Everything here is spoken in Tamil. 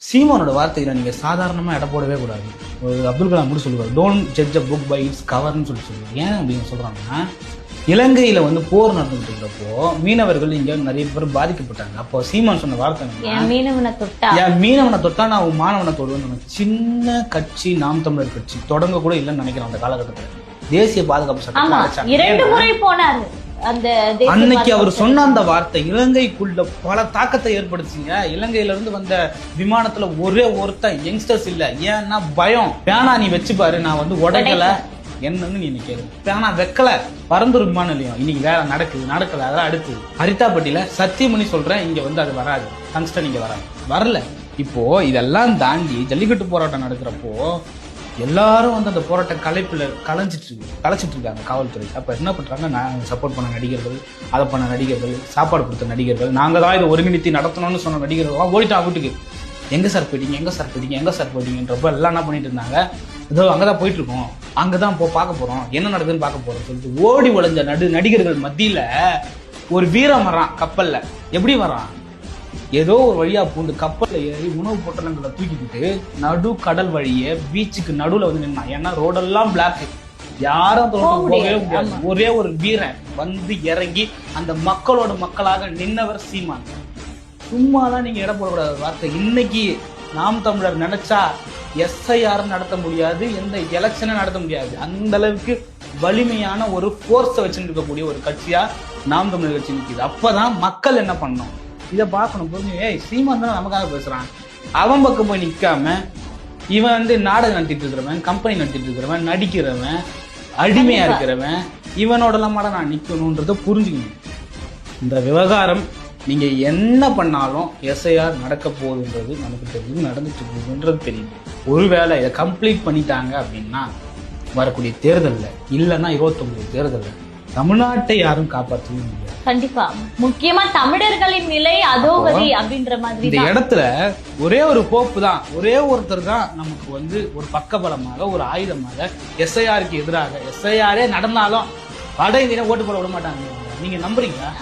சீமானோட வார்த்தையில நீங்க சாதாரணமா எடை போடவே கூடாது. ஒரு அப்துல் கலாம் கூட சொல்லுவார், don't judge a book by its கவர்னு சொல்லுவாங்க. ஏன் அப்படின்னு சொல்றாங்கன்னா, இலங்கையில போர் நடந்துட்டு இருக்கிறப்போ மீனவர்கள் இங்க நிறைய பேர் பாதிக்கப்பட்டாங்க. அப்போ சீமான் சொன்ன வார்த்தை என் மீனவனை தொட்டா நான் உன் மாணவனை தொடுவேன்னு. சின்ன கட்சி நாம் தமிழர் கட்சி தொடங்க கூட இல்லைன்னு நினைக்கிறேன். அந்த காலகட்டத்தில் தேசிய பாதுகாப்பு சட்டம் அன்னைக்கு அவர் சொன்ன அந்த வார்த்தை இலங்கைக்குள்ள பல தாக்கத்தை ஏற்படுத்துங்க. இலங்கையில இருந்து வந்த விமானத்துல ஒரே ஒருத்தன் யங்ஸ்டர்ஸ் இல்ல. ஏன்னா பயம். பேனா நீ வச்சு பாரு, நான் உடைக்கல என்னன்னு நீ கேளு. பேனா வைக்கல, பரந்தூர் விமான நிலையம் இன்னைக்கு வேலை நடக்கல. அதான் அடுத்து ஹரிதாப்பட்டியில சத்தியமணி சொல்றேன், இங்க அது வராது. டங்ஸ்டன் இங்க வராது, வரல. இப்போ இதெல்லாம் தாண்டி ஜல்லிக்கட்டு போராட்டம் நடக்கிறப்போ எல்லாரும் அந்த போராட்ட கலைச்சிட்டு இருக்காங்க காவல்துறை. அப்ப என்ன பண்றாங்க, நான் சப்போர்ட் பண்ண நடிகர்கள், அதை பண்ண நடிகர்கள், சாப்பாடு கொடுத்த நடிகர்கள், நாங்க தான் இதை ஒருங்கிணைத்து நடத்தணும்னு சொன்ன நடிகர்கள் ஓடிட்டாங்க வீட்டுக்கு. எங்க சார் போயிட்டீங்கன்றப்ப எல்லாம் என்ன பண்ணிட்டு இருந்தாங்க, ஏதோ அங்கதான் போயிட்டு இருக்கோம், அங்கதான் பார்க்க போறோம், என்ன நடக்குதுன்னு பார்க்க போறோம் சொல்லிட்டு ஓடி ஒளிஞ்ச நடிகர்கள் மத்தியில ஒரு வீரம் வரான் கப்பல்ல. எப்படி வரான், ஏதோ ஒரு வழியா பூண்டு கப்பல்ல ஏறி உணவு பொட்டலங்களை தூக்கிக்கிட்டு நடு கடல் வழியே பீச்சுக்கு நடுவுல நின்னான். ஏன்னா ரோடெல்லாம் பிளாக், யாரும் போகவே முடியாது. ஒரே ஒரு வீரன் இறங்கி அந்த மக்களாக நின்னவர் சீமான். சும்மாதான் நீங்க இடம் போடக்கூடாத வார்த்தை. இன்னைக்கு நாம் தமிழர் நினைச்சா எஸ்ஐஆர் நடத்த முடியாது, எந்த எலெக்ஷனும் நடத்த முடியாது. அந்த அளவுக்கு வலிமையான ஒரு போர்ஸை வச்சுட்டு இருக்கக்கூடிய ஒரு கட்சியா நாம் தமிழர் கட்சி நிற்கிது. அப்பதான் மக்கள் என்ன பண்ணணும், இதை பார்க்கணும். புரிஞ்சு, சீமான் தானே நமக்காக பேசுறான். அவன் பக்கம் போய் நிக்காம இவன் நாடகம் நடத்திட்டு இருக்கிறவன், கம்பெனி நடத்திட்டு இருக்கிறவன், நடிக்கிறவன், அடிமையா இருக்கிறவன், இவனோட எல்லாம் நான் நிக்கணும்ன்றத புரிஞ்சுக்கணும். இந்த விவகாரம் நீங்க என்ன பண்ணாலும் எஸ்ஐஆர் நடக்க போகுதுன்றது நமக்கு தெரியும், நடந்துட்டு போகுதுன்றது தெரியும். ஒருவேளை இதை கம்ப்ளீட் பண்ணிட்டாங்க அப்படின்னா வரக்கூடிய தேர்தல்ல, இல்லைன்னா 29 தேர்தல்ல தமிழ்நாட்டை யாரும் காப்பாற்றவே முடியாது. கண்டிப்பா, முக்கியமா தமிழர்களின் நிலை அதோகதி அப்படின்ற மாதிரி. இந்த இடத்துல ஒரே ஒரு போப்பு தான், ஒரே ஒருத்தர் தான் நமக்கு ஒரு பக்கபலமாக, ஒரு ஆயுதமாக எஸ்ஐஆருக்கு எதிராக. எஸ்ஐஆரே நடந்தாலும் வட இந்தியா ஓட்டு போட விட மாட்டாங்க. நீங்க நம்புறீங்களா?